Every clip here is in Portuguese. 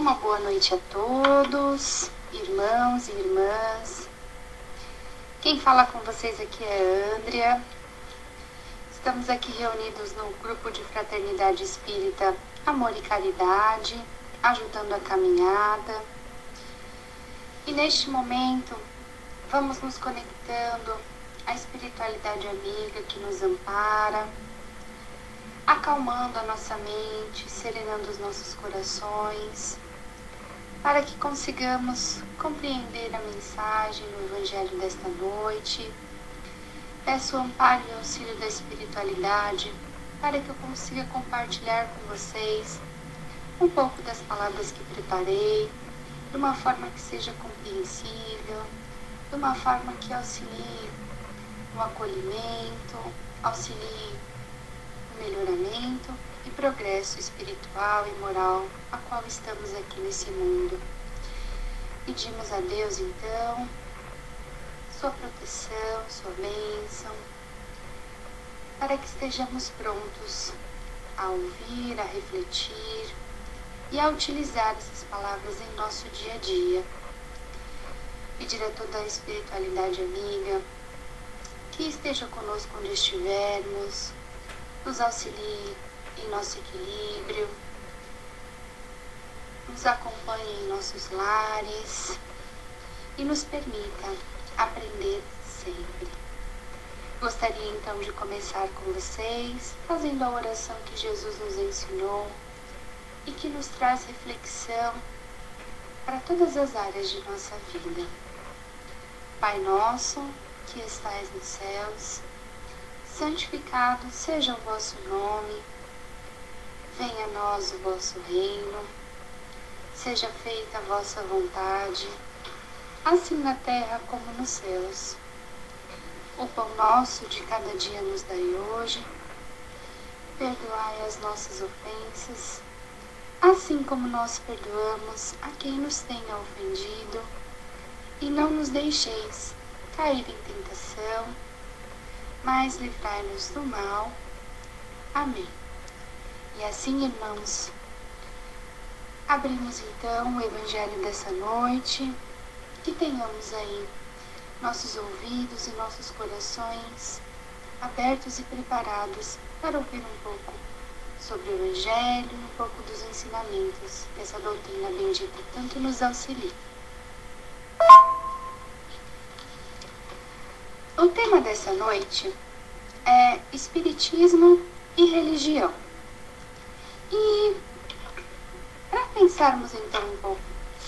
Uma boa noite a todos, irmãos e irmãs. Quem fala com vocês aqui é a Andrea. Estamos aqui reunidos no grupo de Fraternidade Espírita Amor e Caridade, ajudando a caminhada. E neste momento, vamos nos conectando à espiritualidade amiga que nos ampara, acalmando a nossa mente, serenando os nossos corações, para que consigamos compreender a mensagem no Evangelho desta noite. Peço o amparo e auxílio da espiritualidade para que eu consiga compartilhar com vocês um pouco das palavras que preparei, de uma forma que seja compreensível, de uma forma que auxilie no acolhimento, auxilie no melhoramento e progresso espiritual e moral a qual estamos aqui nesse mundo. Pedimos a Deus, então, sua proteção, sua bênção, para que estejamos prontos a ouvir, a refletir e a utilizar essas palavras em nosso dia a dia. Pedir a toda a espiritualidade amiga que esteja conosco onde estivermos, nos auxilie em nosso equilíbrio, nos acompanhe em nossos lares e nos permita aprender sempre. Gostaria então de começar com vocês fazendo a oração que Jesus nos ensinou e que nos traz reflexão para todas as áreas de nossa vida. Pai nosso, que estais nos céus, santificado seja o vosso nome, venha a nós o vosso reino, seja feita a vossa vontade, assim na terra como nos céus. O pão nosso de cada dia nos dai hoje, perdoai as nossas ofensas, assim como nós perdoamos a quem nos tenha ofendido, e não nos deixeis cair em tentação, mas livrai-nos do mal. Amém. E assim, irmãos, abrimos então o Evangelho dessa noite, que tenhamos aí nossos ouvidos e nossos corações abertos e preparados para ouvir um pouco sobre o Evangelho e um pouco dos ensinamentos que essa doutrina bendita tanto nos auxilia. O tema dessa noite é Espiritismo e Religião. E para pensarmos então um pouco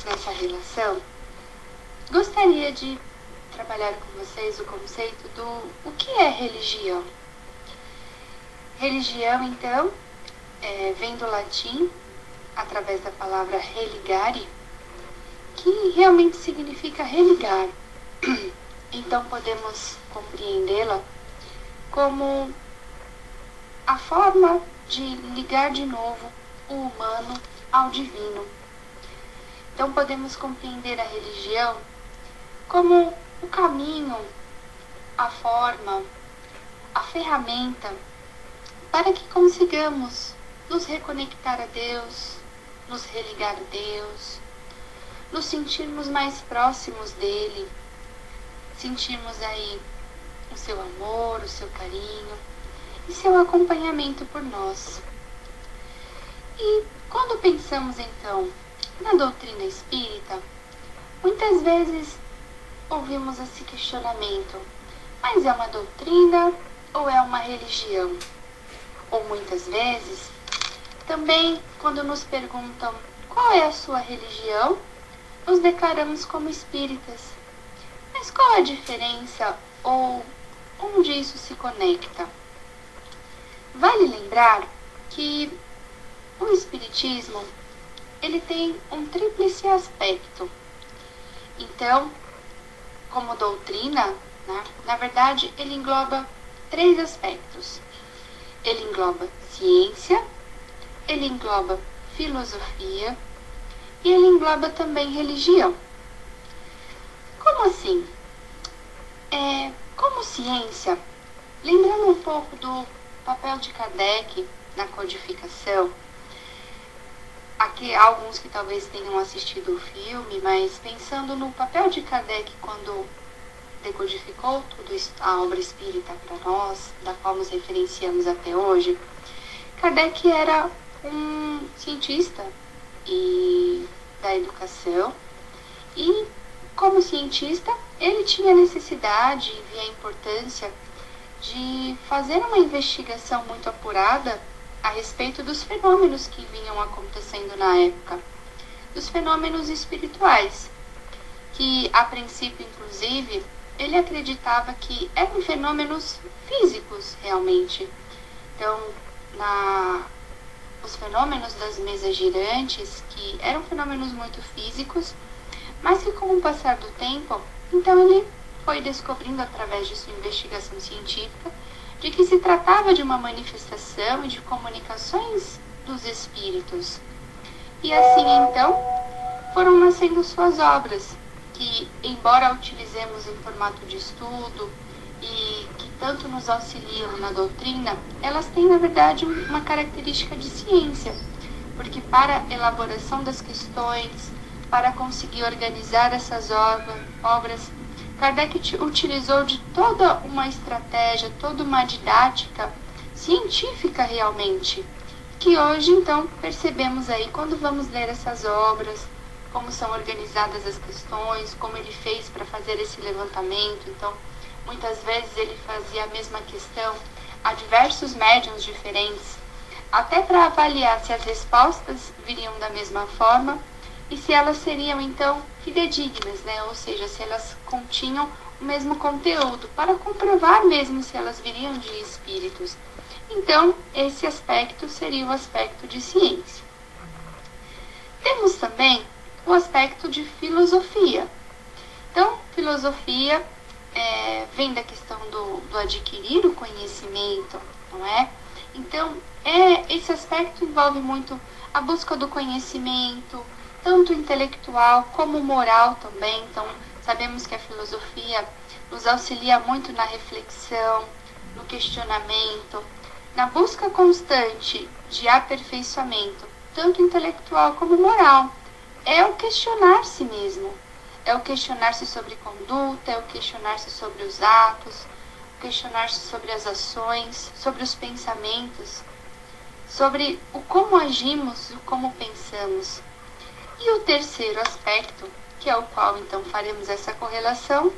nessa relação, gostaria de trabalhar com vocês o conceito do o que é religião. Religião, então, vem do latim, através da palavra religare, que realmente significa religar. Então podemos compreendê-la como a forma de ligar de novo o humano ao divino. Então podemos compreender a religião como o caminho, a forma, a ferramenta para que consigamos nos reconectar a Deus, nos religar a Deus, nos sentirmos mais próximos dele, sentirmos aí o seu amor, o seu carinho e seu acompanhamento por nós. E quando pensamos então na doutrina espírita, muitas vezes ouvimos esse questionamento: mas é uma doutrina ou é uma religião? Ou muitas vezes, também quando nos perguntam qual é a sua religião, nos declaramos como espíritas. Mas qual a diferença ou onde isso se conecta? Vale lembrar que o espiritismo, ele tem um tríplice aspecto. Então, como doutrina, né, na verdade, ele engloba 3 aspectos. Ele engloba ciência, ele engloba filosofia e ele engloba também religião. Como assim? Como ciência, lembrando um pouco do papel de Kardec na codificação, aqui há alguns que talvez tenham assistido o filme, mas pensando no papel de Kardec quando decodificou tudo a obra espírita para nós, da qual nos referenciamos até hoje, Kardec era um cientista da educação e, como cientista, ele tinha necessidade e via a importância de fazer uma investigação muito apurada a respeito dos fenômenos que vinham acontecendo na época, dos fenômenos espirituais, que a princípio, inclusive, ele acreditava que eram fenômenos físicos realmente. Então, os fenômenos das mesas girantes, que eram fenômenos muito físicos, mas que com o passar do tempo, então ele foi descobrindo através de sua investigação científica de que se tratava de uma manifestação e de comunicações dos espíritos. E assim então foram nascendo suas obras, que embora utilizemos em formato de estudo e que tanto nos auxiliam na doutrina, elas têm na verdade uma característica de ciência, porque para a elaboração das questões, para conseguir organizar essas obras, Kardec utilizou de toda uma estratégia, toda uma didática científica realmente, que hoje então percebemos aí quando vamos ler essas obras, como são organizadas as questões, como ele fez para fazer esse levantamento. Então, muitas vezes ele fazia a mesma questão a diversos médiuns diferentes, até para avaliar se as respostas viriam da mesma forma e se elas seriam, então, fidedignas, né? Ou seja, se elas continham o mesmo conteúdo, para comprovar mesmo se elas viriam de espíritos. Então, esse aspecto seria o aspecto de ciência. Temos também o aspecto de filosofia. Então, filosofia vem da questão do adquirir o conhecimento, não é? Então, esse aspecto envolve muito a busca do conhecimento, tanto intelectual como moral também. Então, sabemos que a filosofia nos auxilia muito na reflexão, no questionamento, na busca constante de aperfeiçoamento, tanto intelectual como moral. É o questionar-se mesmo, é o questionar-se sobre conduta, é o questionar-se sobre os atos, o questionar-se sobre as ações, sobre os pensamentos, sobre o como agimos, o como pensamos. E o terceiro aspecto, que é o qual então faremos essa correlação,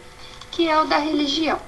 que é o da religião.